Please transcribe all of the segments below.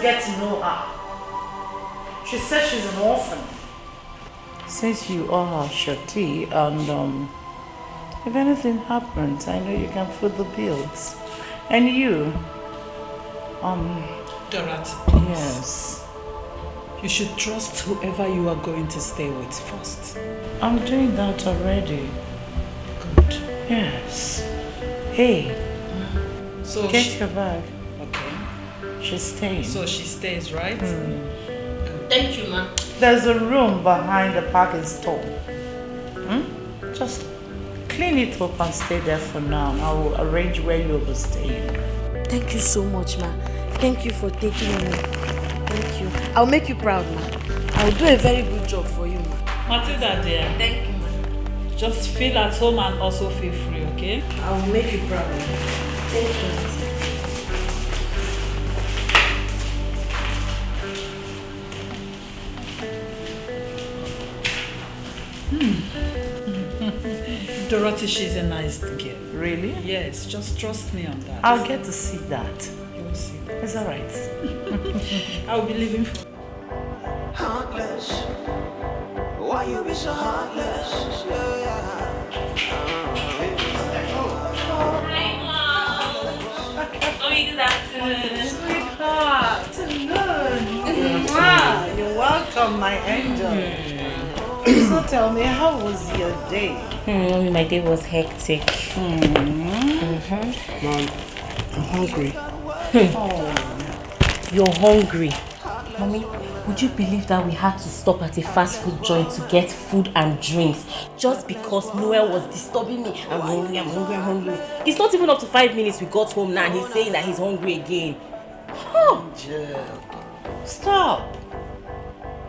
get to know her. She says she's an orphan. Since you are her shorty and if anything happens, I know you can foot the bills. And you, Dorothy, please. yes. You should trust whoever you are going to stay with first. I'm doing that already. Good. Yes. Hey, So get your bag. Okay. She's staying. So she stays, right? Thank you, ma. There's a room behind the parking store. Just clean it up and stay there for now. I will arrange where you'll be staying. Thank you so much, ma. Thank you for taking me. Thank you. I'll make you proud, ma. I'll do a very good job for you, ma. Matilda, dear. Thank you, ma. Just feel at home and also feel free, okay? I will make you proud, ma. Thank you. Dorothy, she's a nice girl. Really? Yes, just trust me on that. I'll get to see that. You'll see that. It's alright. I'll be leaving for... Heartless. Why you be so heartless? Hi, Mom. Oh, good afternoon. Sweetheart, wow, you're welcome, my angel. So tell me, how was your day? Mommy, my day was hectic. Mom, I'm hungry. You're hungry. Mommy, would you believe that we had to stop at a fast food joint to get food and drinks just because Noel was disturbing me? I'm hungry, I'm hungry, I'm hungry. It's not even up to 5 minutes we got home now and he's saying that he's hungry again. Angel, stop.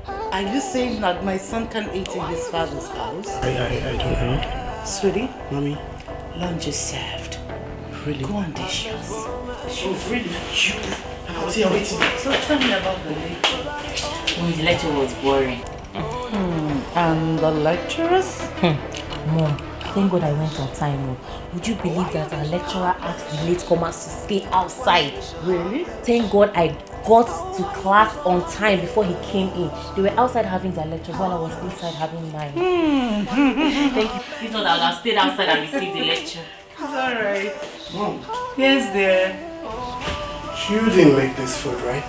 Are you saying that my son can eat in his father's house? I don't know. Sweetie, Mommy. lunch is served. Really? Go on, dishes. Oh, really? I was here waiting. So tell me about the lecture. The lecture was boring. And the lecturers? Mom, thank God I went on time. Mom. Would you believe that our lecturer asked the latecomers to stay outside? Really? Thank God I got to class on time before he came in. They were outside having their lectures while I was inside having mine. Thank you. If not, I would have stayed outside and received the lecture. It's alright. Mom, Yes, dear. you didn't make this food, right?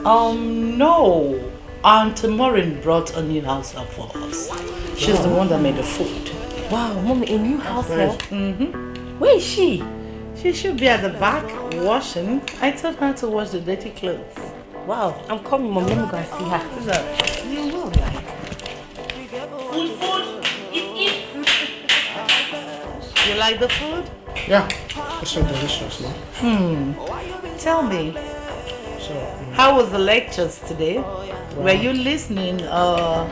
No. Aunt Maureen brought a new house help for us. She's the one that made the food. Wow, Mommy, a new house help? Where is she? She should be at the back washing. I told her to wash the dirty clothes. Wow, I'm coming, Mom. Let me go and see her. Is that you will like? Food, eat. You like the food? Yeah. It's so delicious, no? Tell me, So, how was the lectures today? Were you listening or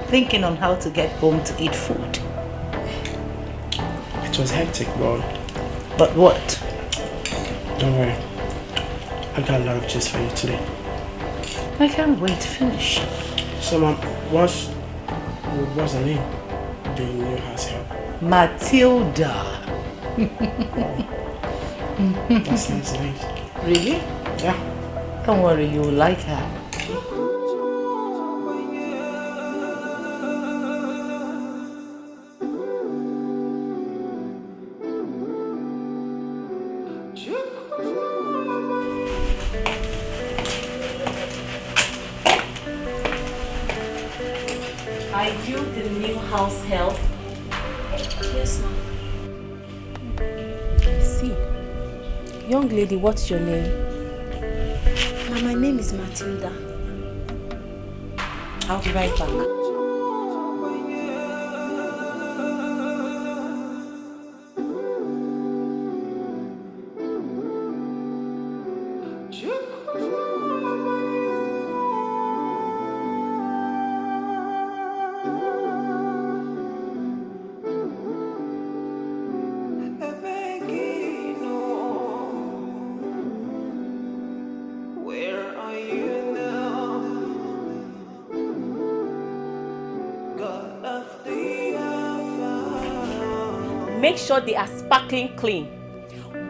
thinking on how to get home to eat food? it was hectic, but But what? don't worry. I got a lot of gist for you today. I can't wait to finish. So, Mom, what's the name? The new house help. Matilda. That sounds nice. Really? Yeah. Don't worry, you will like her. Are you the new house help? Yes, ma'am. I see. Young lady, what's your name? Ma, my name is Matilda. I'll be right back. Where are you now? God of the Alpha. Make sure they are sparkling clean.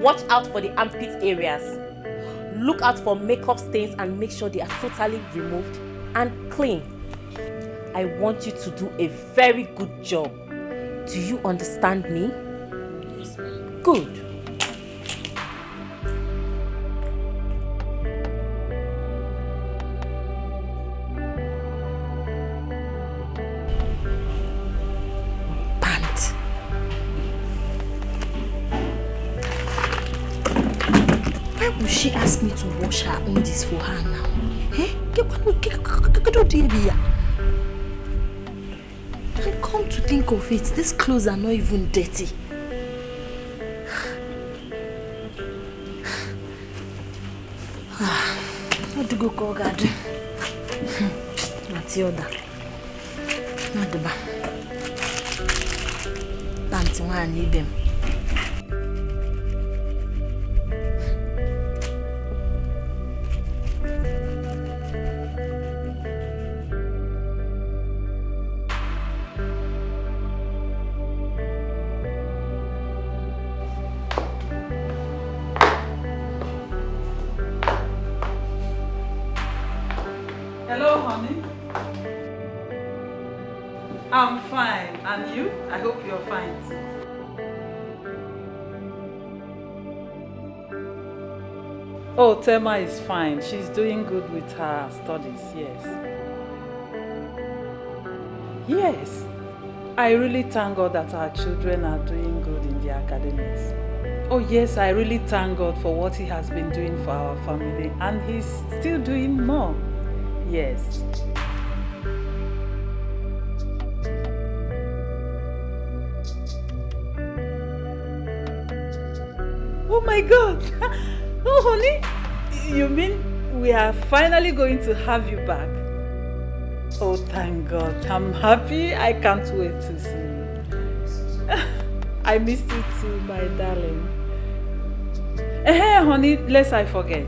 Watch out for the armpit areas. look out for makeup stains and make sure they are totally removed and clean. I want you to do a very good job. Do you understand me? Yes, ma'am. Good. Pant. Why would she ask me to wash her undies for her now? Eh? And come to think of it, these clothes are not even dirty. What do you go God? Matilda. Not the bar. Dancing one need them. Hello, honey. I'm fine. And you? I hope you're fine too. Oh, Tema is fine. She's doing good with her studies, yes. Yes. I really thank God that our children are doing good in their academics. Oh yes, I really thank God for what He has been doing for our family, and He's still doing more. Yes. Oh my God! Oh honey, you mean we are finally going to have you back? Oh thank God, I'm happy. I can't wait to see you. I missed you too, my darling. Hey honey, lest I forget.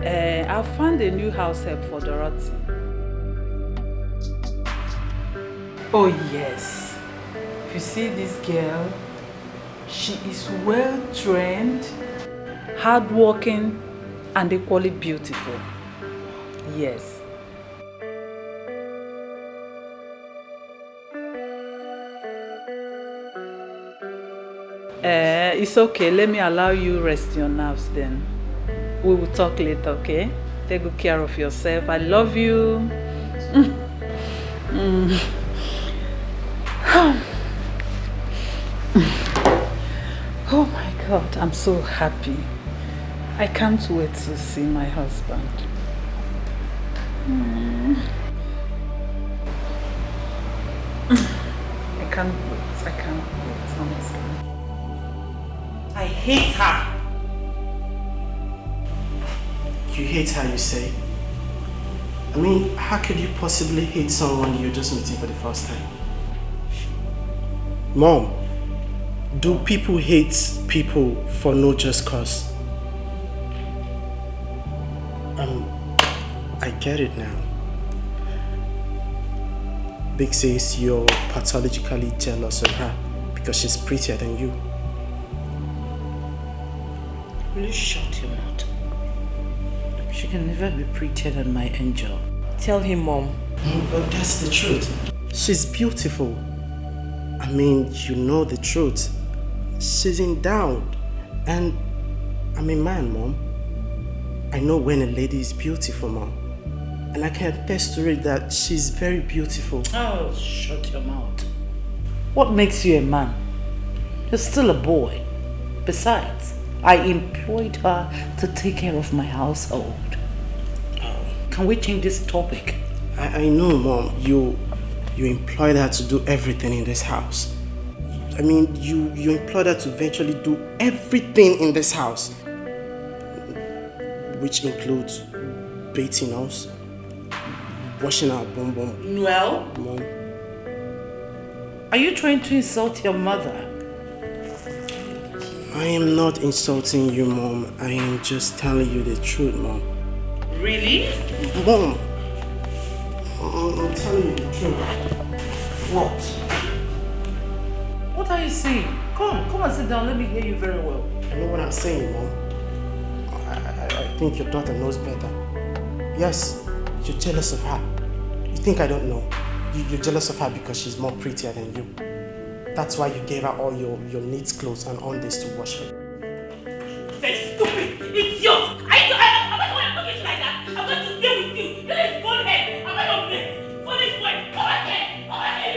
I found a new house help for Dorothy. Oh yes. If you see this girl, she is well trained, hardworking, and equally beautiful. Yes. It's okay. Let me allow you rest your nerves then. We will talk later, okay? Take good care of yourself. I love you. Oh my God, I'm so happy. I can't wait to see my husband. I can't wait, honestly. I hate her. You hate her, you say? I mean, how could you possibly hate someone you're just meeting for the first time? Mom, do people hate people for no just cause? I get it now. Big says you're pathologically jealous of her because she's prettier than you. Will you shut your mouth? She can never be prettier than my angel. Tell him, Mom. But that's the truth. She's beautiful. I mean, you know the truth. She's endowed. And I'm a man, Mom. I know when a lady is beautiful, Mom. And I can attest to it that she's very beautiful. Oh, shut your mouth. What makes you a man? You're still a boy. Besides, I employed her to take care of my household. Can we change this topic? I know, Mom. You employed her to do everything in this house. I mean, you employed her to eventually do everything in this house. Which includes bathing us, washing our bum bum. Well, Mom. are you trying to insult your mother? I am not insulting you, Mom. I am just telling you the truth, Mom. Really? Mom, I'm telling you the truth. What? What are you saying? Come and sit down. Let me hear you very well. I know what I'm saying, Mom. think your daughter knows better. Yes, you're jealous of her. You think I don't know? You're jealous of her because she's more prettier than you. That's why you gave her all your neat clothes and on this to wash for you. That's stupid! It's yours! Am I going to like that? I'm going to deal with you! You're this bald head! Am I your place? For this way! Over here!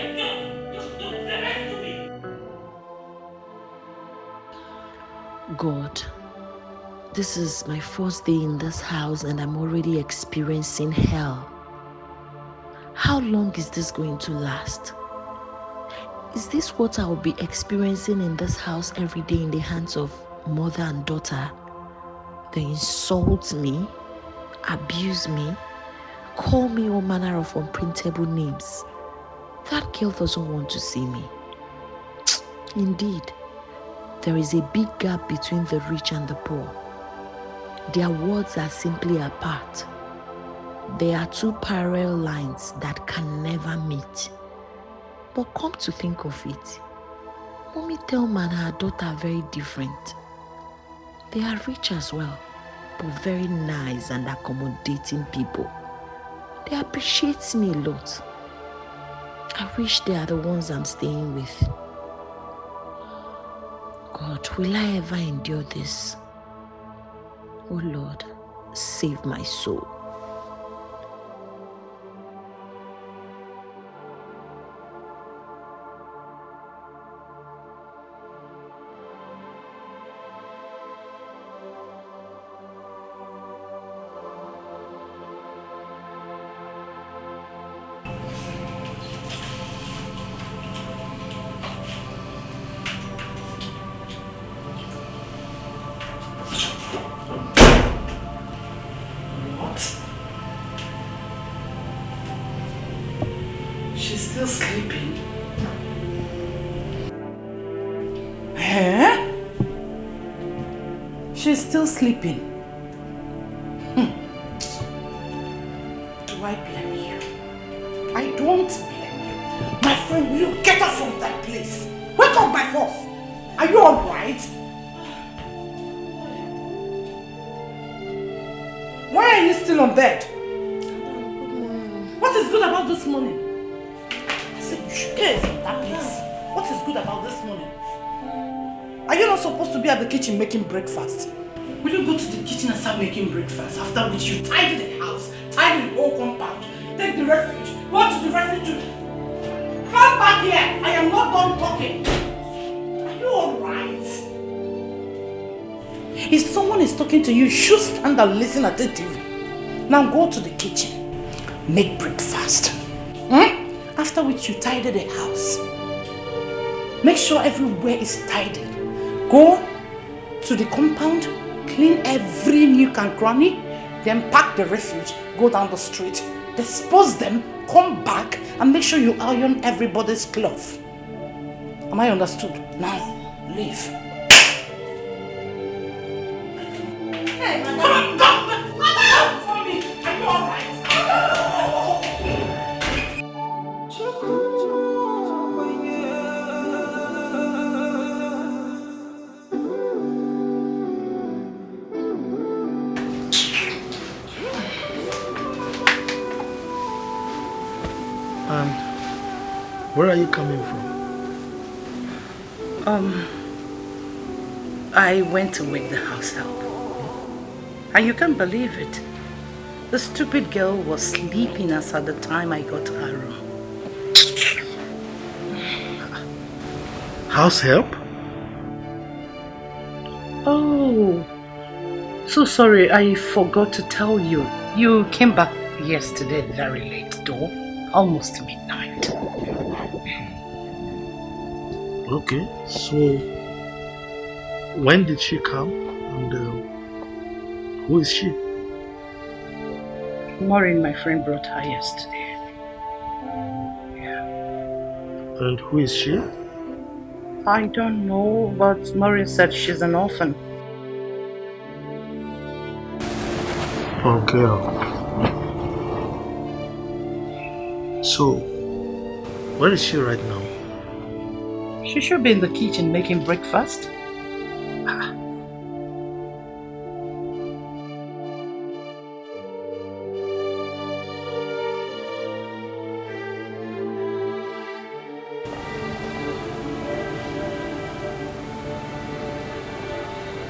It's yours! You're very stupid! God, this is my first day in this house and I'm already experiencing hell. How long is this going to last? Is this what I will be experiencing in this house every day in the hands of mother and daughter? They insult me, abuse me, call me all manner of unprintable names. That girl doesn't want to see me. Indeed, there is a big gap between the rich and the poor. Their worlds are simply apart. They are two parallel lines that can never meet. But come to think of it, Mommy Thelma and her daughter are very different. They are rich as well, but very nice and accommodating people. They appreciate me a lot. I wish they are the ones I'm staying with. God, will I ever endure this? Oh Lord, save my soul. Still sleeping? Eh? She's still sleeping. Do I blame you? I don't blame you. My friend, will you get up from that place? Wake up by force. Are you alright? Why are you still on bed? What is good about this morning? You should get from that place. What is good about this morning? Are you not supposed to be at the kitchen making breakfast? Will you go to the kitchen and start making breakfast? After which you tidy the house, tidy the whole compound, take the refuge, go to the refuge. Come back here! I am not done talking. Are you alright? If someone is talking to you, you should stand and listen attentively. Now go to the kitchen, make breakfast. After which you tidy the house. Make sure everywhere is tidy. Go to the compound, clean every nook and cranny, then pack the refuge, go down the street, dispose them, come back and make sure you iron everybody's clothes. Am I understood? Now, leave. Hey, madam. Madam! For me. Are you alright? Where are you coming from? I went to wake the house help. And you can't believe it. The stupid girl was sleeping as at the time I got to her room. House help? Oh, so sorry, I forgot to tell you. You came back yesterday very late though, almost midnight. Okay, so when did she come and who is she? Maureen, my friend, brought her yesterday. Yeah. And who is she? I don't know, but Maureen said she's an orphan. Oh, girl. So, where is she right now? She should be in the kitchen making breakfast.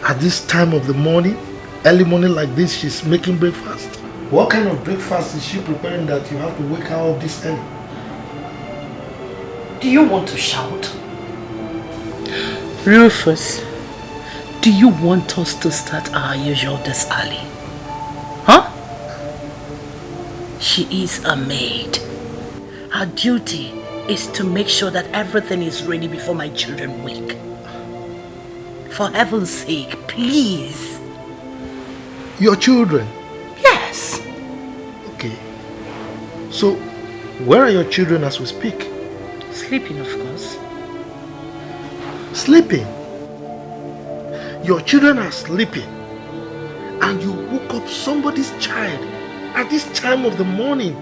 At this time of the morning, early morning like this, she's making breakfast. What kind of breakfast is she preparing that you have to wake her up this early? Do you want to shout? Rufus, do you want us to start our usual this early? Huh? She is a maid. Her duty is to make sure that everything is ready before my children wake. For heaven's sake, please. Your children? Yes. Okay. So, where are your children as we speak? Sleeping, of course. Sleeping? Your children are sleeping and you woke up somebody's child at this time of the morning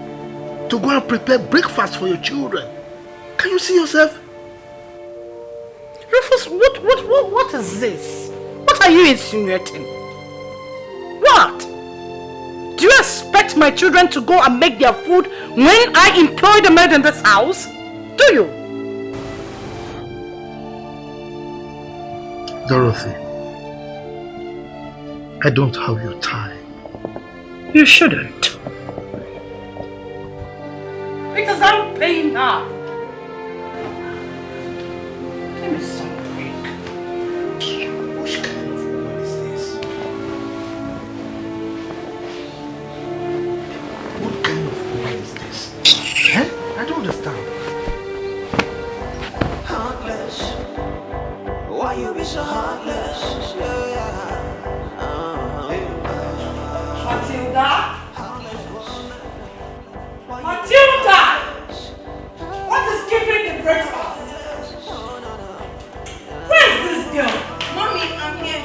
to go and prepare breakfast for your children. Can you see yourself? Rufus, what is this? What are you insinuating? What? Do you expect my children to go and make their food when I employ the maid in this house? Do you? Dorothy, I don't have your time. You shouldn't. Because I'm paying her. Give me some break. Which kind of woman is this? What kind of woman is this? I don't understand. Heartless. Why you be so heartless? Yeah. Matilda? Matilda! What is keeping the breakfast? Where is this girl? Mommy, I'm here.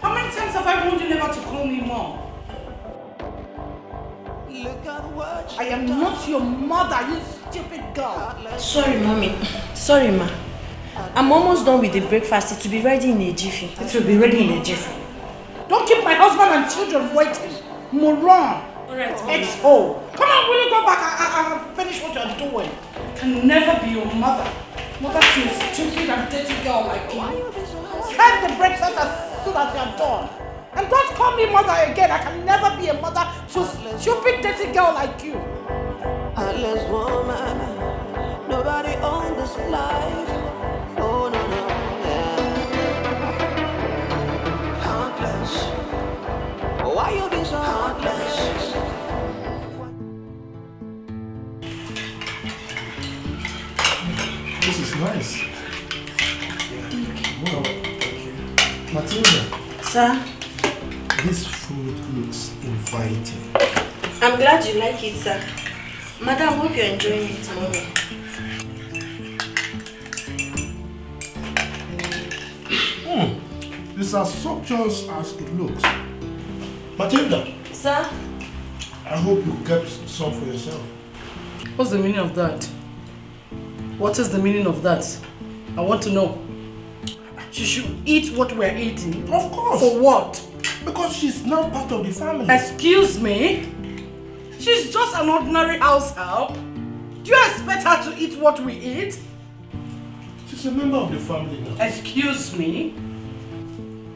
How many times have I warned you never to call me mom? I am not your mother, you stupid girl. Sorry, Mommy. Sorry, Ma. I'm almost done with the breakfast. It will be ready in a jiffy. It will be ready in a jiffy. Don't keep my husband and children waiting. Moron. Alright. X-O. Come on, will you go back and finish what you're doing? I can never be your mother. Mother to a stupid and dirty girl like you. Serve the breakfast as soon as you're done. And don't call me mother again. I can never be a mother to a stupid dirty girl like you. Heartless woman. Nobody owns this life. Oh, no, yeah. Heartless. Why you be so heartless? This is nice. Well, thank you. Matilda. Sir? This food looks inviting. I'm glad you like it, sir. Madam, hope you're enjoying it, Mommy. It's as sumptuous as it looks. Matilda. Sir? I hope you kept some for yourself. What's the meaning of that? What is the meaning of that? I want to know. She should eat what we're eating. Of course. For what? Because she's now part of the family. Excuse me? She's just an ordinary house help. Do you expect her to eat what we eat? She's a member of the family now. Excuse me?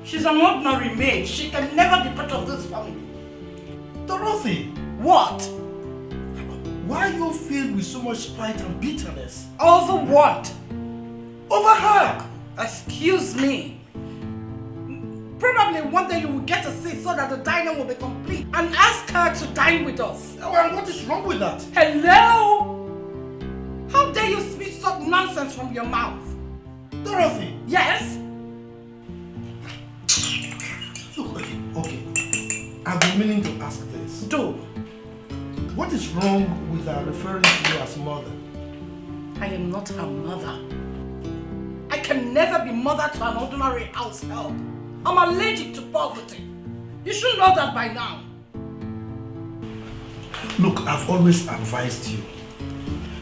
She's an ordinary maid. She can never be part of this family. Dorothy, What? why are you filled with so much spite and bitterness? Over what? Over her! Excuse me. Probably one day you will get a seat so that the dining will be complete and ask her to dine with us. Oh, and what is wrong with that? Hello? How dare you speak such nonsense from your mouth? Dorothy! Yes? Look, okay. I've been meaning to ask this. Do. What is wrong with her referring to you as mother? I am not her mother. I can never be mother to an ordinary house help. I'm allergic to poverty. You should know that by now. Look, I've always advised you.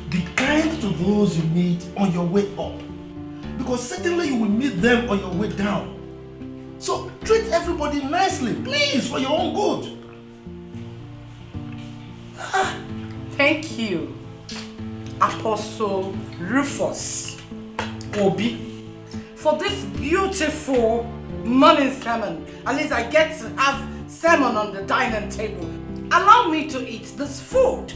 Be kind to those you meet on your way up. Because certainly you will meet them on your way down. So treat everybody nicely, please, for your own good. Thank you, Apostle Rufus Obi, for this beautiful morning sermon. At least I get to have sermon on the dining table. Allow me to eat this food.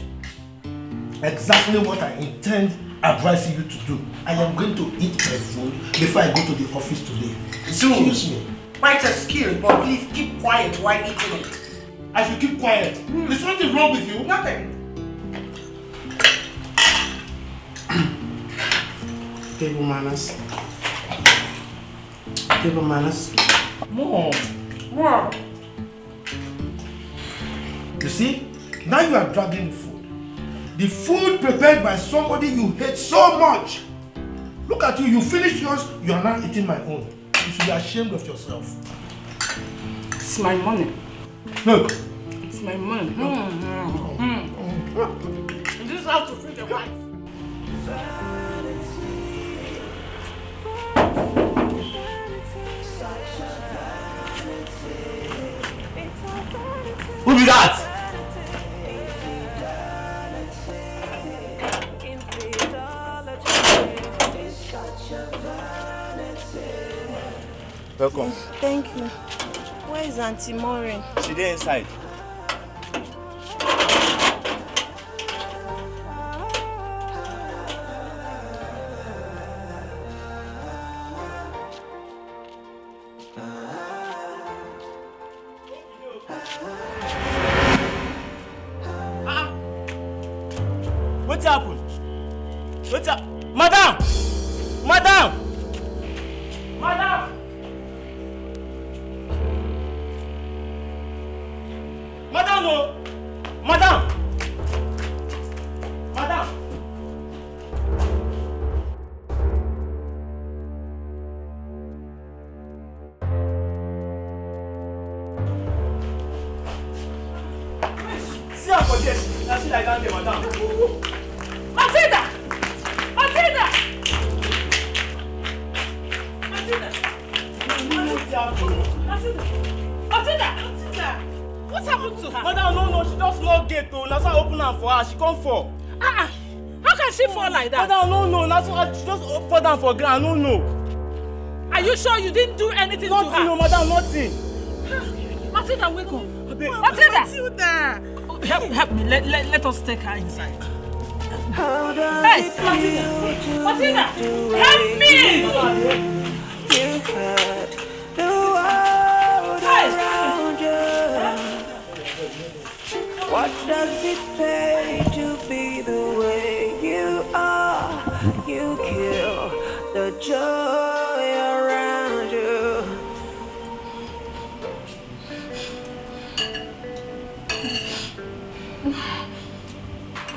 Exactly what I intend advising you to do. I am going to eat my food before I go to the office today. Excuse me. Quite a skill, but please keep quiet while eating it. I should keep quiet. There's something wrong with you? Nothing. Table manners. Table manners. More. You see, now you are dragging the food. The food prepared by somebody you hate so much. Look at you, you finished yours, you are now eating my own. You should be ashamed of yourself. It's my money. Look. It's my money. This is how to feed your wife. Who be that? Welcome. Thank you. Where is Auntie Maureen? She there inside. What happened? What's up? Madam! Madam! Madam! Madam, no! Madam! Madam! See her for this. Now she like that, madam. Matilda! Matilda! Matilda! Matilda! What happened to her? Madam, no, she just locked gate though. That's why I open her for her. She come fall. How can she fall like that? Madam, no, that's why she just fall down for ground. No. Are you sure you didn't do anything Nothing, to her? no, madam, nothing. Matilda, wake up. Matilda! Matilda! Help me. Let us take her inside. Hey, Matilda! Help me! You had the world around you. What does it pay to be the way you are? You kill the joy around you.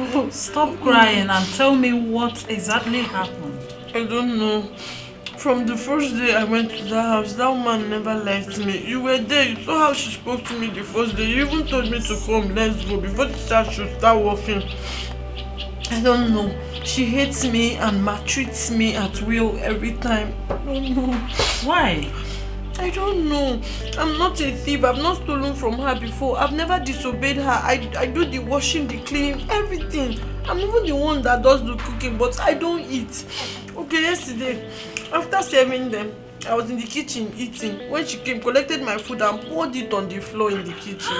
Oh, stop crying and tell me what exactly happened. I don't know. From the first day I went to that house, that woman never left me. You were there, you saw how she spoke to me the first day. You even told me to come, let's go, before the child should start walking. I don't know. She hates me and maltreats me at will every time. I don't know. Why? I don't know. I'm not a thief. I've not stolen from her before. I've never disobeyed her. I do the washing, the cleaning, everything. I'm even the one that does the cooking, but I don't eat. Okay, yesterday, after serving them, I was in the kitchen eating. When she came, collected my food and poured it on the floor in the kitchen.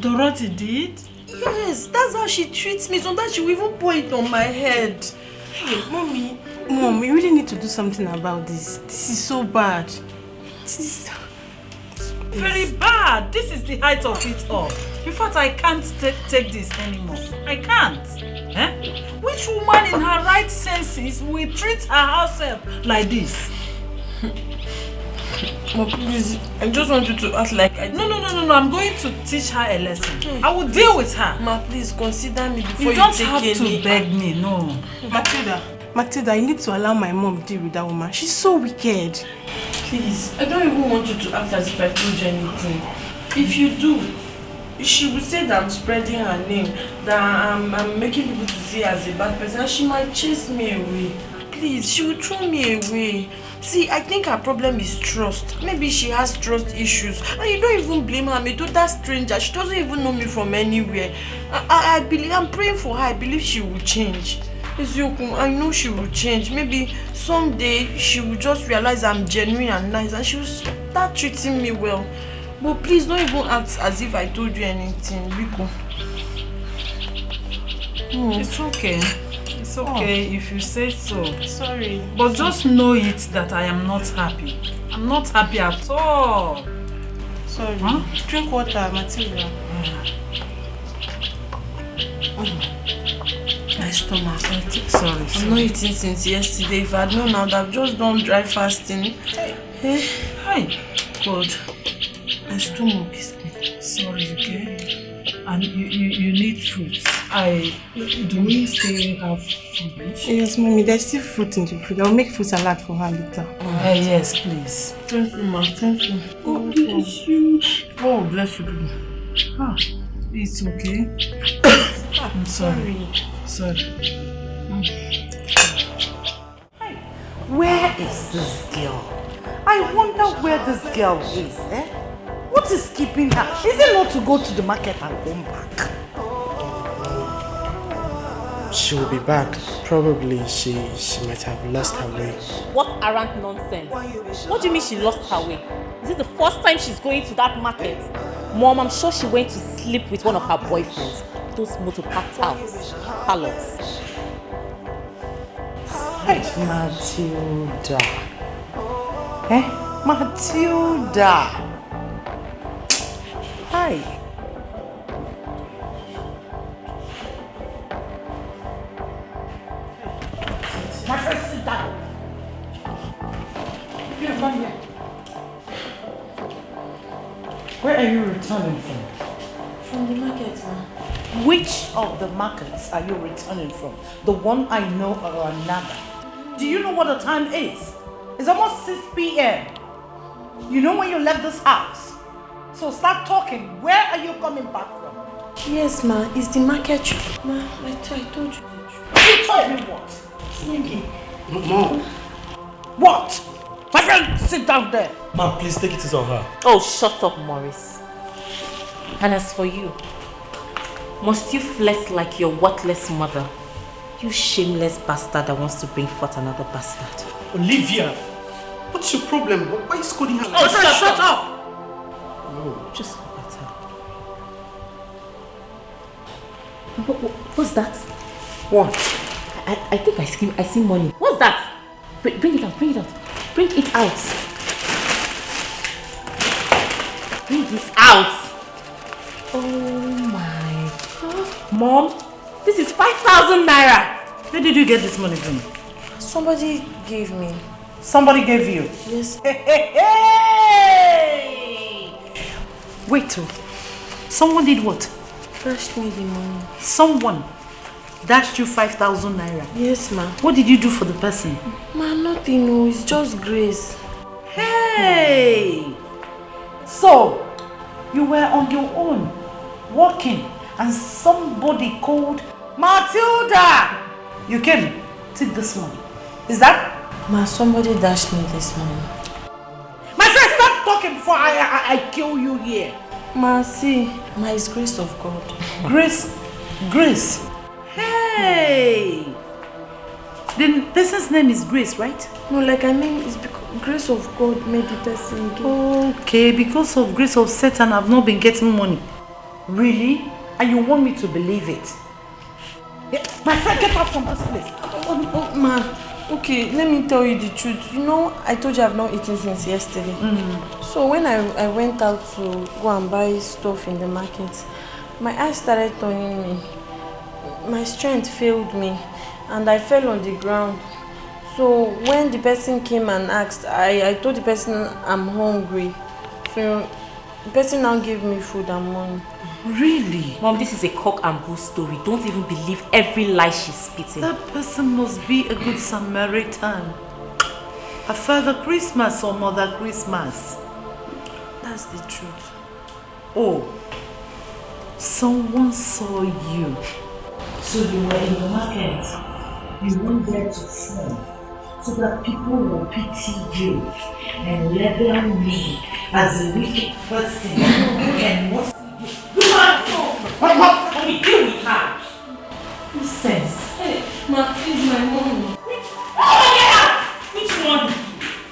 Dorothy did? Yes, that's how she treats me. Sometimes she will even pour it on my head. Hey, Mom, you really need to do something about this. This is so bad. This is very bad. This is the height of it all. In fact, I can't take this anymore. I can't. Which woman in her right senses will treat her herself like this? Mom, please, I just want you to act like I... No. I'm going to teach her a lesson. I will deal with her. Ma, please consider me before you you don't take have any... to beg me, no. Matilda, I need to allow my mom deal with that woman. She's so wicked. Please, I don't even want you to act as if I told you anything. If you do, she will say that I'm spreading her name, that I'm making people to see her as a bad person, and she might chase me away. Please, she will throw me away. See, I think her problem is trust. Maybe she has trust issues. And you don't even blame her. Me to that stranger. She doesn't even know me from anywhere. I believe, I'm praying for her. I believe she will change. I know she will change. Maybe someday she will just realize I'm genuine and nice and she will Start treating me well. But please don't even act as if I told you anything, Biko. It's okay. It's okay if you say so. Sorry. But just know it that I am not happy. I'm not happy at all. Sorry. Huh? Drink water, Matilda. My stomach. Sorry. I'm not eating since yesterday. If I had known, I would have just done dry fasting. Hey. Hi. God. My stomach is pain. Sorry, okay? And you need fruits. Do we still have fruit? Yes, mommy, there's still fruit in the fridge. I'll make fruit salad for her later. Yes, please. Thank you, ma. Thank you. God bless you. Oh, bless you. It's okay. I'm sorry. Sorry. Where is this girl? I wonder where this girl is, eh? What is keeping her? Is it not to go to the market and come back? She will be back. Probably she might have lost her way. What arrant nonsense? What do you mean she lost her way? Is it the first time she's going to that market? Mom, I'm sure she went to sleep with one of her boyfriends. Those motor-packed out harlots. Hey, Matilda. Matilda. Hi. My friend, sit down. You come here. Where are you returning from? From the market, ma. Which of the markets are you returning from? The one I know or another? Do you know what the time is? It's almost 6 p.m. You know when you left this house? So start talking. Where are you coming back from? Yes, ma. It's the market trip. Ma, I told you. You told me what? Sneaky. Mom. What? My friend, sit down there. Mom, please take it easy on her. Oh, shut up, Morris. And as for you, must you flex like your worthless mother? You shameless bastard that wants to bring forth another bastard. Olivia, what's your problem? Why are you scolding her? Oh, shut up! No, just look at her. What's that? What? I think I see money. What's that? Bring it out, bring it out. Bring it out. Bring it out. Oh my God. Mom, this is 5,000 naira. Where did you get this money from? Somebody gave me. Somebody gave you? Yes. Hey! Wait, someone did what? Dashed me the money. Someone dashed you 5,000 naira? Yes, ma. What did you do for the person? Ma, nothing, no. It's just grace. Hey! So, you were on your own, walking, and somebody called Matilda! You came, take this money. Is that? Ma, somebody dashed me this morning. My friend, stop talking before I kill you here. Ma, see, ma, it's grace of God. Grace? Grace? Hey! The person's name is Grace, right? No, like I mean, it's because grace of God made the person give. Okay, because of grace of Satan, I've not been getting money. Really? And you want me to believe it? Yeah. My friend, get out from this place. Oh, ma. Okay, let me tell you the truth. You know, I told you I've not eaten since yesterday. So when I went out to go and buy stuff in the market, my eyes started turning me. My strength failed me and I fell on the ground. So when the person came and asked, I told the person I'm hungry. So the person now gave me food and money. Really? Mom, this is a cock and bull story. Don't even believe every lie she's spitting. That person must be a good Samaritan. A Father Christmas or Mother Christmas. That's the truth. Oh, someone saw you. So you were in the market. You went there to film so that people will pity you and label me as a wicked person and what Can we deal with her? Nonsense. Hey, ma, please, my mom. Oh, get out! Which one?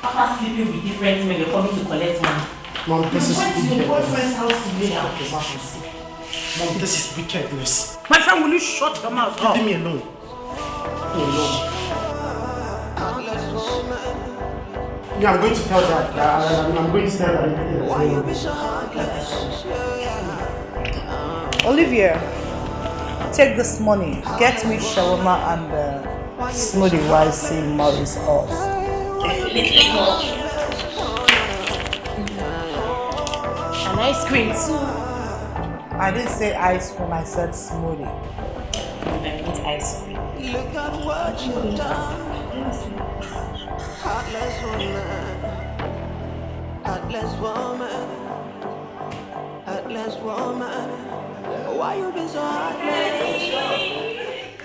After sleeping with this different men you're coming to collect money. Mom, this is Went to your wickedness. boyfriend's house to make out. Mom, this is wickedness. My friend, will you shut your mouth up? Leave me alone. Leave me alone. Yeah, I'm going to tell that. I'm going to tell that. Olivia, take this money. Get me shawarma and smoothie while seeing Maurice off. Definitely not. An ice cream too. I didn't say ice cream, I said smoothie. I need ice cream. Look at what you've done. Heartless woman. Heartless woman. Heartless woman. Why you been so heartless?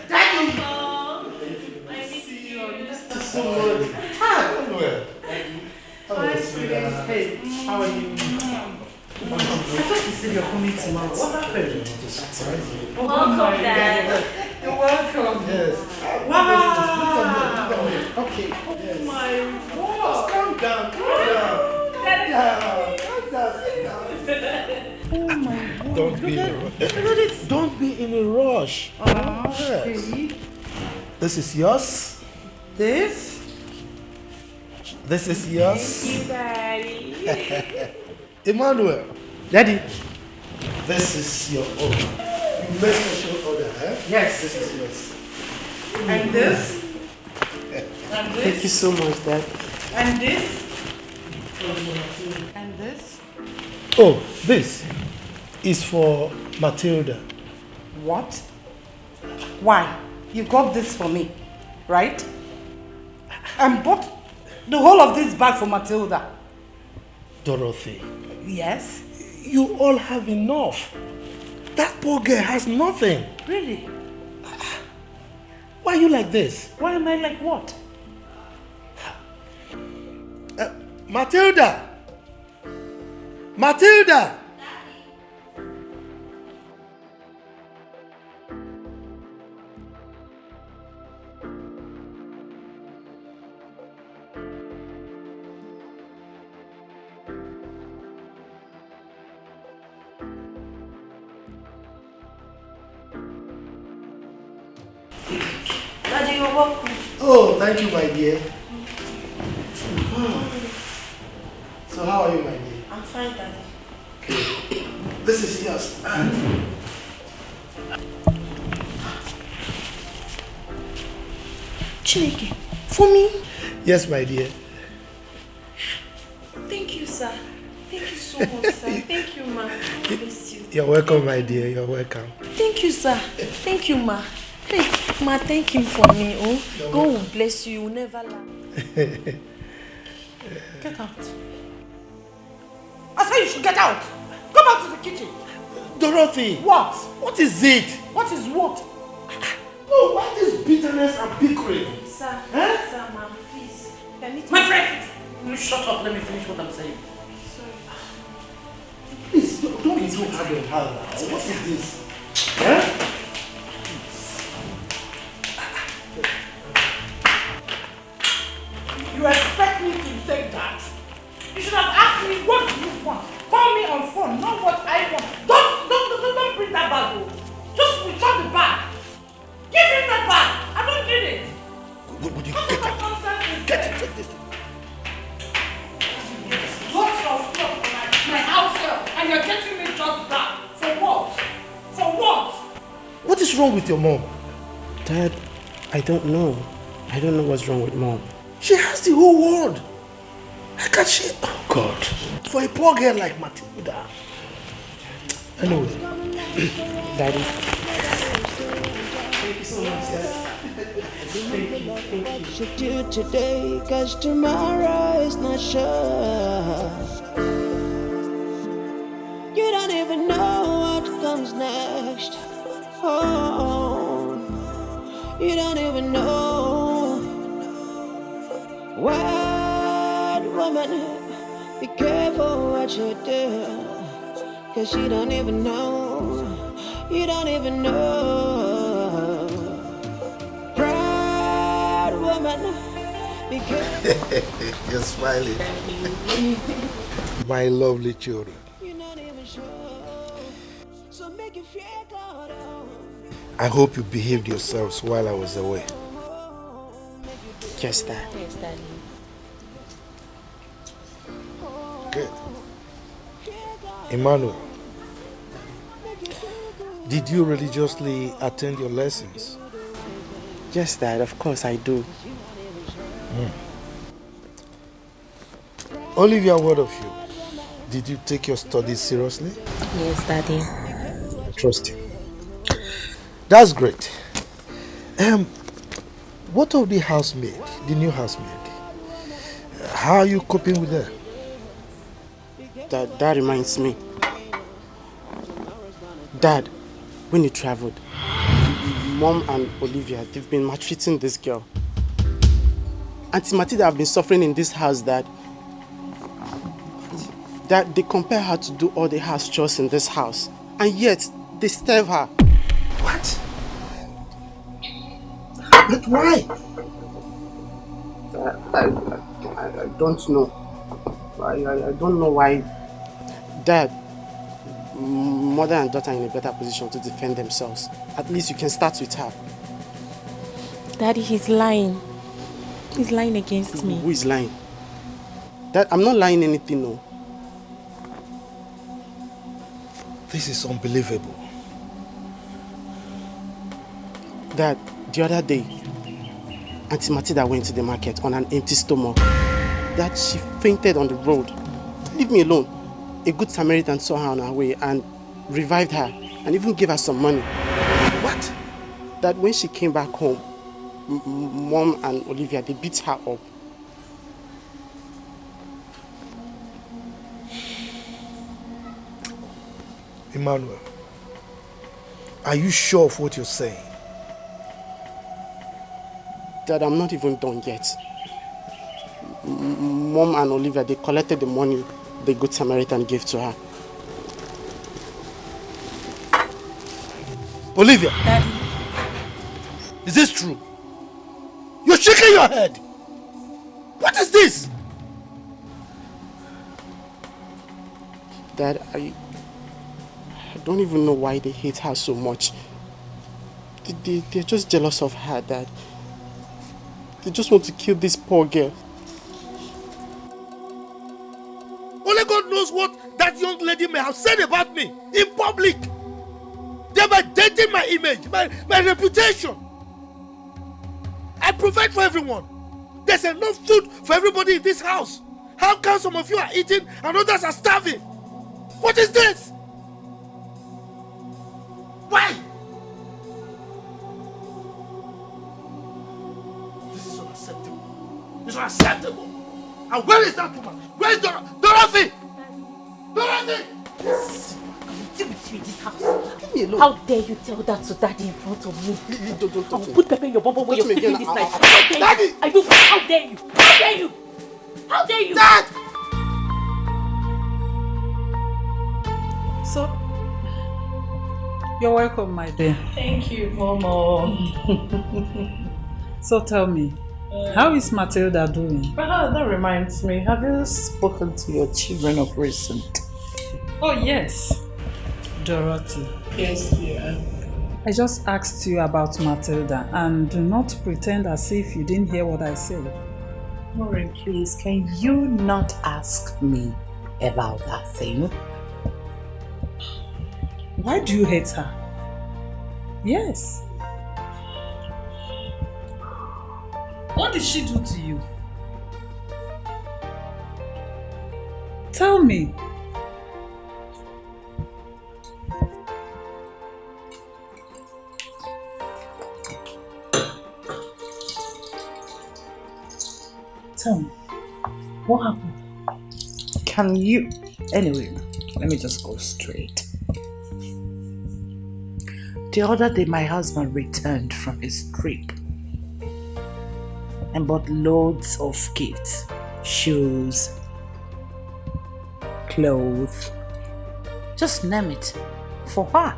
Daddy! I miss you. So good. Hi, well. Hello, sweetheart. Hey, how are you? I thought you said you're coming tomorrow. What happened? Welcome, Dad. You're welcome. Yes. Wow! Okay. Yes. My God. Calm down. Calm down. Calm down. Oh my God. Don't be in a rush. Yes. This is yours. This? This is yours. Thank you, Daddy. Emmanuel. Daddy. This is your own. You made special order, eh? Yes. This is yours. And this? And Thank you this? so much, Dad. And this? And this? Oh, this is for Matilda. What? Why? You got this for me, right? And bought the whole of this bag for Matilda. Dorothy, Yes? you all have enough. That poor girl has nothing. Really? Why are you like this? Why am I like what? Matilda! Matilda! Daddy, you're welcome. Oh, thank you, my dear. So how are you, my dear? I'm fine, Daddy. This is yours. Chineke, for me? Yes, my dear. Thank you, sir. Thank you so much, sir. Thank you, ma. Bless you. You're welcome, my dear. You're welcome. Thank you, sir. Thank you, ma. Hey, ma, thank him for me, oh. God will bless you. You will never laugh. Get out. I said you should get out. Go back to the kitchen. Dorothy! What? What is it? What is what? Oh, what is bitterness and bickering? Sir, Huh? sir, ma, please. Permit My me. friend! You shut up. Let me finish what I'm saying. Please, don't be too hard on her. What is this? Huh? You expect me to take that? You should have asked me what do you want. Call me on phone, not what I want. Don't bring that bag. Oh. Just return the bag. Give him that bag. I don't need it. Would you What get sort of it? nonsense is Get this? it, take this. Lots of stuff for my house here, and you're getting me just that. For what? For what? What is wrong with your mom? Dad, I don't know. I don't know what's wrong with Mom. She has the whole world. How can she? Oh God! For a poor girl like Matilda. Anyway, Daddy, thank you so much, Dad. What you do today, cause tomorrow is not sure. You don't even know what comes next. Oh, you don't even know. Wild woman, be careful what you do, cause you don't even know. You don't even know. Proud woman, You're smiling. My lovely children. I hope you behaved yourselves while I was away. Yes, Dad. Yes, Daddy. Good. Emmanuel, did you religiously attend your lessons? Yes, Dad, of course I do. Olivia, what of you? Did you take your studies seriously? Yes, Daddy. I trust you. That's great. What of the housemaid, the new housemaid? How are you coping with her? That reminds me. Dad, when you traveled, Mom and Olivia, they've been maltreating this girl. Auntie Matilda have been suffering in this house, Dad. That they compare her to do all the house chores in this house, and yet they starve her. What? But why? I don't know. I don't know why. Dad, mother and daughter are in a better position to defend themselves. At least you can start with her. Daddy, he's lying. He's lying against me. Who is lying? Dad, I'm not lying anything, no. This is unbelievable. Dad, the other day, Auntie Matilda went to the market on an empty stomach. Dad, she fainted on the road. Leave me alone. A good Samaritan saw her on her way and revived her and even gave her some money. What? Dad, when she came back home, Mom and Olivia, they beat her up. Emmanuel, are you sure of what you're saying? Dad, I'm not even done yet. Mom and Olivia, they collected the money the Good Samaritan gave to her. Olivia! Daddy. Is this true? You're shaking your head! What is this? Dad, I don't even know why they hate her so much. They're just jealous of her, Dad. They just want to kill this poor girl. Only God knows what that young lady may have said about me in public. Thereby denting my image, my reputation. I provide for everyone. There's enough food for everybody in this house. How come some of you are eating and others are starving? What is this? Why? This is unacceptable. It's unacceptable. And where is that woman? Where is Dorothy? Dorothy! Yes. Deal with you in this house. Leave me alone. How dare you tell that to Daddy in front of me? Don't I'll put pepper in your bum when you're sleeping this night. How dare Daddy! you? I do. How dare you? How dare you? How dare you? Dad! So, you're welcome, my dear. Thank you, Mama. So tell me, how is Matilda doing? That reminds me, have you spoken to your children of recent? Oh yes, Dorothy. Yes, dear. I just asked you about Matilda, and do not pretend as if you didn't hear what I said. Maureen, please, can you not ask me about that thing? Why do you hate her? Yes. What did she do to you? Tell me. Tell me. What happened? Can you... Anyway, let me just go straight. The other day, my husband returned from his trip and bought loads of gifts, shoes, clothes, just name it, for her.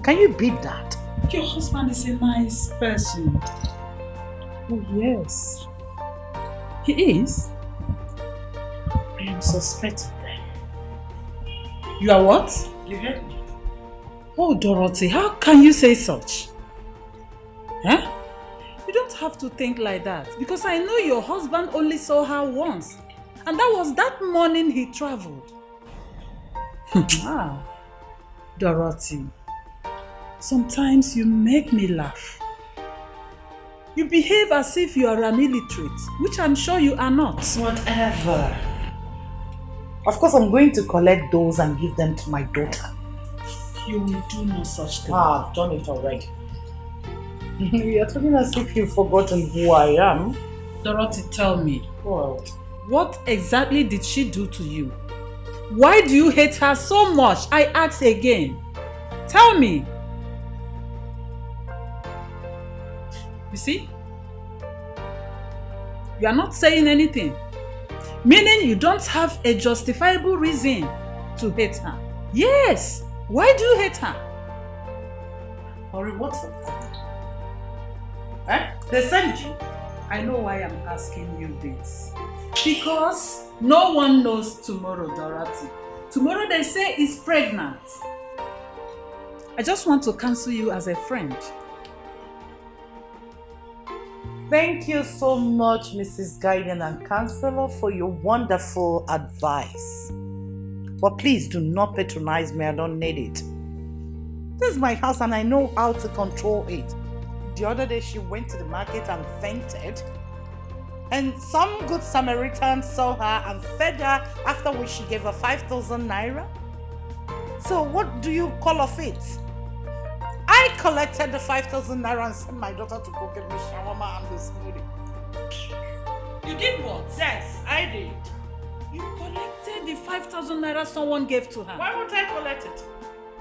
Can you beat that? Your husband is a nice person. Oh yes. He is? I am suspecting them. You are what? You heard me. Oh, Dorothy, how can you say such? Huh? You don't have to think like that because I know your husband only saw her once. And that was that morning he traveled. Ah, Dorothy, sometimes you make me laugh. You behave as if you are an illiterate, which I'm sure you are not. Whatever. Of course, I'm going to collect those and give them to my daughter. You will do no such thing. Ah, I've done it already. You're talking as if you've forgotten who I am. Dorothy, tell me. What? What exactly did she do to you? Why do you hate her so much? I ask again. Tell me. You see? You are not saying anything. Meaning you don't have a justifiable reason to hate her. Yes. Why do you hate her? Ori, what's happened? Eh? They sent you? I know why I'm asking you this. Because no one knows tomorrow, Dorothy. Tomorrow they say is pregnant. I just want to cancel you as a friend. Thank you so much, Mrs. Guardian and Counselor, for your wonderful advice. But please do not patronize me, I don't need it. This is my house and I know how to control it. The other day she went to the market and fainted. And some good Samaritan saw her and fed her, after which she gave her 5,000 naira. So what do you call of it? I collected the 5,000 naira and sent my daughter to go get me shawarma and the smoothie. You did what? Yes, I did. You collected the 5,000 naira someone gave to her. Why won't I collect it?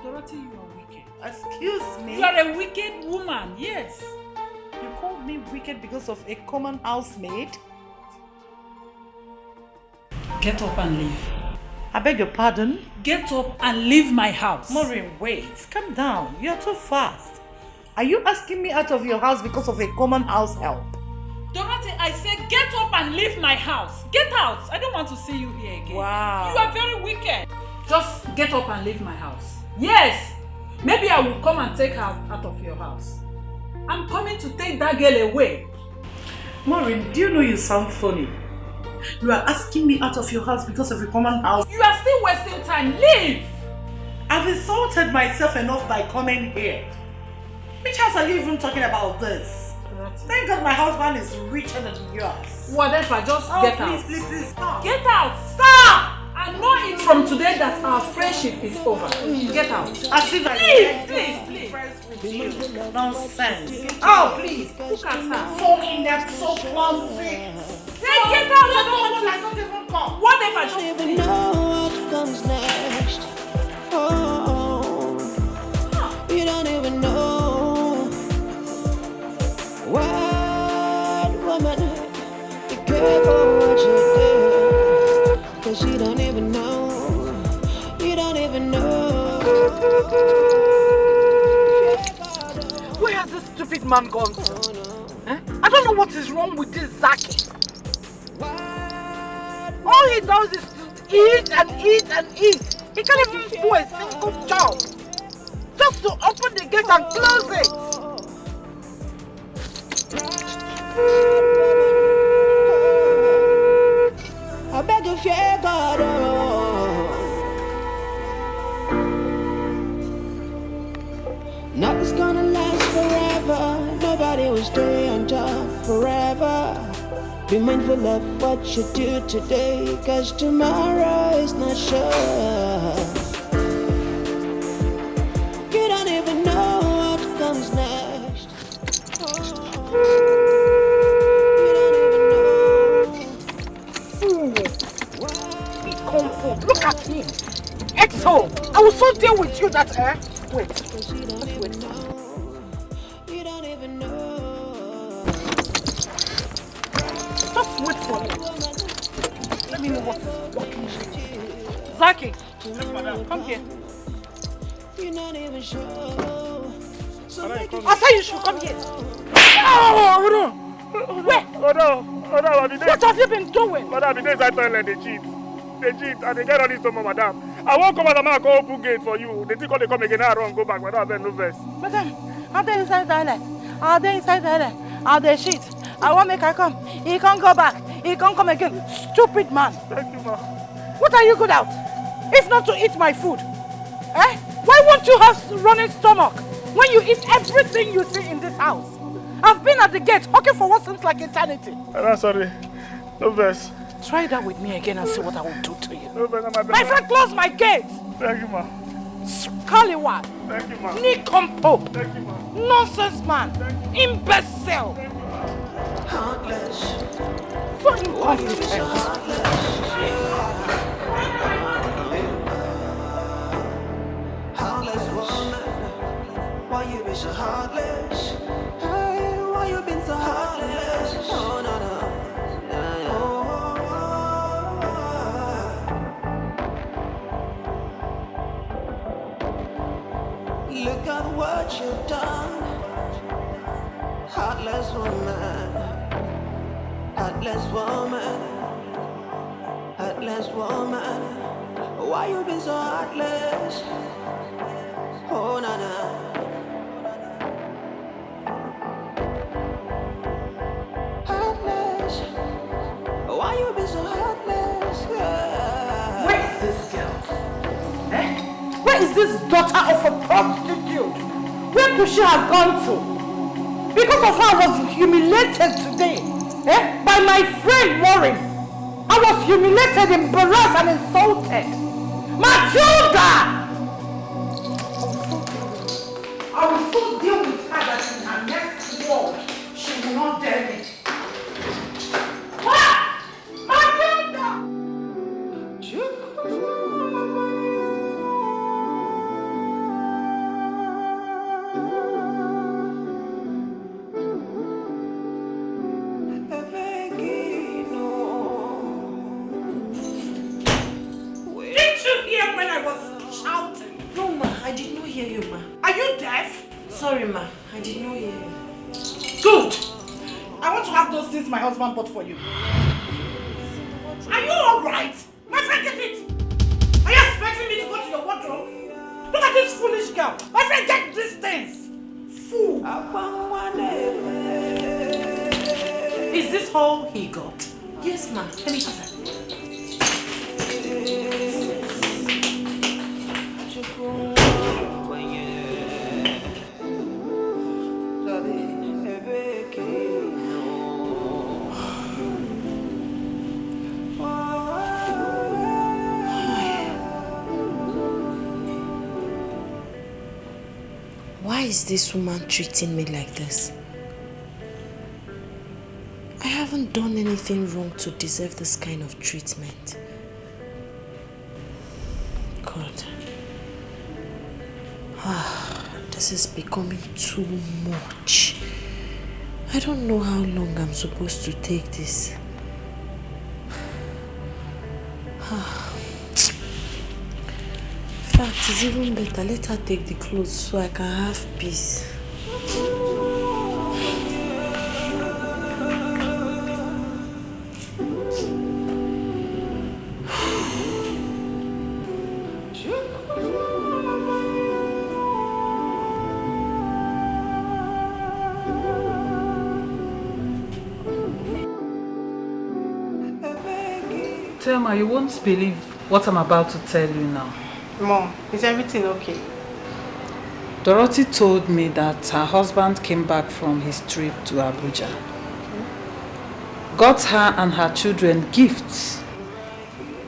Dorothy, you are wicked. Excuse me? You are a wicked woman, yes. You called me wicked because of a common housemaid? Get up and leave. I beg your pardon? Get up and leave my house. Maureen, wait. Calm down. You're too fast. Are you asking me out of your house because of a common house help? Dorothy, I said get up and leave my house. Get out. I don't want to see you here again. Wow. You are very wicked. Just get up and leave my house. Yes. Maybe I will come and take her out of your house. I'm coming to take that girl away. Maureen, do you know you sound funny? You are asking me out of your house because of a common house. You are still wasting time. Leave! I've insulted myself enough by coming here. Which house are you even talking about this? Thank God my husband is richer than yours. Whatever, just get out. Please, stop. Get out! Stop! I know it from today that our friendship is over. Get out. As if I please. Friends with you. Nonsense. Oh, please. Look at her. So inept, so clumsy. Hey, get out! I don't even come. What if I don't even know what comes next? Oh, you don't even know what woman, be careful what you do, 'cause you don't even know, you don't even know. Where has this stupid man gone to? Eh? I don't know what is wrong with this Zaki. All he does is to eat and eat and eat. He can't even do a single job. Just to open the gate and close it. I beg you, fear God. Nothing's gonna last forever. Nobody will stay on top forever. Be mindful of what you do today, 'cause tomorrow is not sure. You don't even know what comes next. You don't even know. Fool. Look at him. Exo, I will so deal with you that wait. Just wait. You don't even know. Just wait for me. Let me know what is working. Zaki, come here. You're not even sure. So I said you should come here. Oh, no. Where? Oh, no. Madam, what have you been doing? Madam, the days I toilet, they cheat. They cheat and they get all this stomach, madam. I won't come out and go open gate for you. They think when they come again, I run, go back, madam, I no verse. Madam, are they inside the toilet? Are they inside the toilet? Are they shit? I want make I come. He can't go back. He can't come again. Stupid man. Thank you, ma. What are you good at? If not to eat my food. Eh? Why won't you have running stomach when you eat everything you see in this house? I've been at the gate hawking for what seems like eternity. I'm sorry. No verse. Try that with me again and see what I will do to you. No verse, my friend, close my gate. Thank you, ma. Scallywag. Thank you, ma. Nincompoop. Thank you, ma. Nonsense man. Imbecile. Heartless. So incompetent. Heartless woman. Why you be so heartless? Hey, why you been so heartless? Oh, no, no. Look at what you've done. Heartless woman. Heartless woman. Heartless woman. Why you been so heartless? Oh, na na. Heartless. Why you been so heartless? Yeah. Where is this girl? Eh? Where is this daughter of a prostitute? Where could she have gone to? Because of her, I was humiliated today. Eh? By my friend Warren. I was humiliated, embarrassed, and insulted. Matilda! I will so deal with her that in her next word, she will not dare me. What? Matilda! Did you hear when I was shouting? No, ma, I did not hear you, ma. Are you deaf? Sorry, ma, I did not hear you. Good. I want to have those things my husband bought for you. Are you alright? My friend, get it. Are you expecting me to go to your wardrobe? Look at this foolish girl. My friend, get these things. Fool. Is this all he got? Yes, ma. Let me pass that. Why is this woman treating me like this? I haven't done anything wrong to deserve this kind of treatment. God. This is becoming too much. I don't know how long I'm supposed to take this. In fact, it's even better. Let her take the clothes so I can have peace. Thelma, you won't believe what I'm about to tell you now. Mom, is everything okay? Dorothy told me that her husband came back from his trip to Abuja. Got her and her children gifts.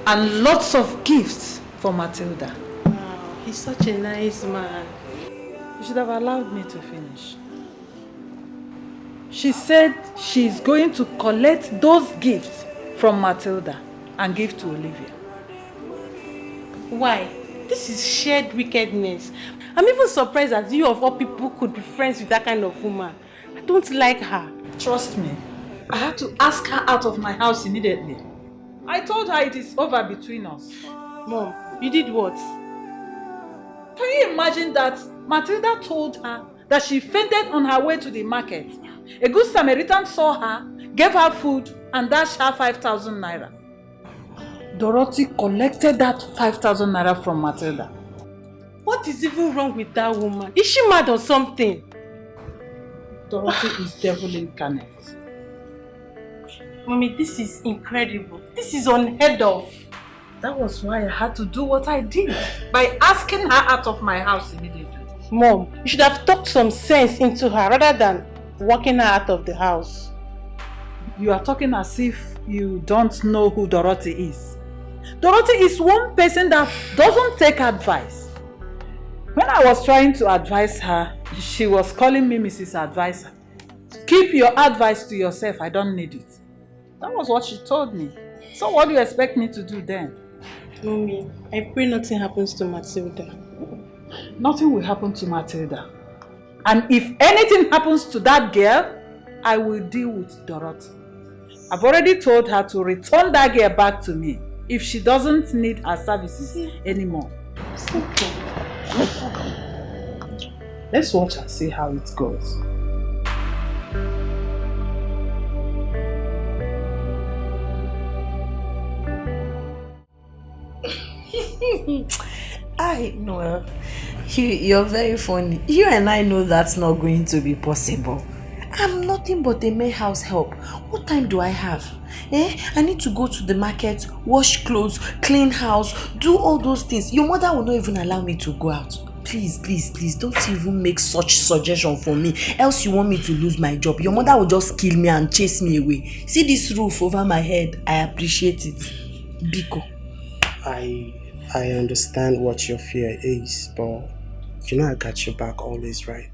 And lots of gifts for Matilda. Wow, he's such a nice man. You should have allowed me to finish. She said she's going to collect those gifts from Matilda and give to Olivia. Why? This is shared wickedness. I'm even surprised that you of all people could be friends with that kind of woman. I don't like her. Trust me, I had to ask her out of my house immediately. I told her it is over between us. Mom, you did what? Can you imagine that Matilda told her that she fainted on her way to the market? A good Samaritan saw her, gave her food, and dash her 5,000 naira. Dorothy collected that 5,000 naira from Matilda. What is even wrong with that woman? Is she mad or something? Dorothy is devil incarnate. Mommy, this is incredible. This is unheard of. That was why I had to do what I did, by asking her out of my house immediately. Mom, you should have talked some sense into her rather than walking her out of the house. You are talking as if you don't know who Dorothy is. Dorothy is one person that doesn't take advice. When I was trying to advise her, she was calling me Mrs. Advisor. Keep your advice to yourself, I don't need it. That was what she told me. So what do you expect me to do then? Mommy, I pray nothing happens to Matilda. Nothing will happen to Matilda. And if anything happens to that girl, I will deal with Dorothy. I've already told her to return that girl back to me if she doesn't need her services anymore. It's okay. Let's watch and see how it goes. Noel, you're very funny. You and I know that's not going to be possible. I'm nothing but a mere house help. What time do I have? I need to go to the market, wash clothes, clean house, do all those things. Your mother will not even allow me to go out. Please, please, please, don't even make such suggestion for me. Else you want me to lose my job. Your mother will just kill me and chase me away. See this roof over my head? I appreciate it. Biko. I understand what your fear is, but you know I got your back always, right?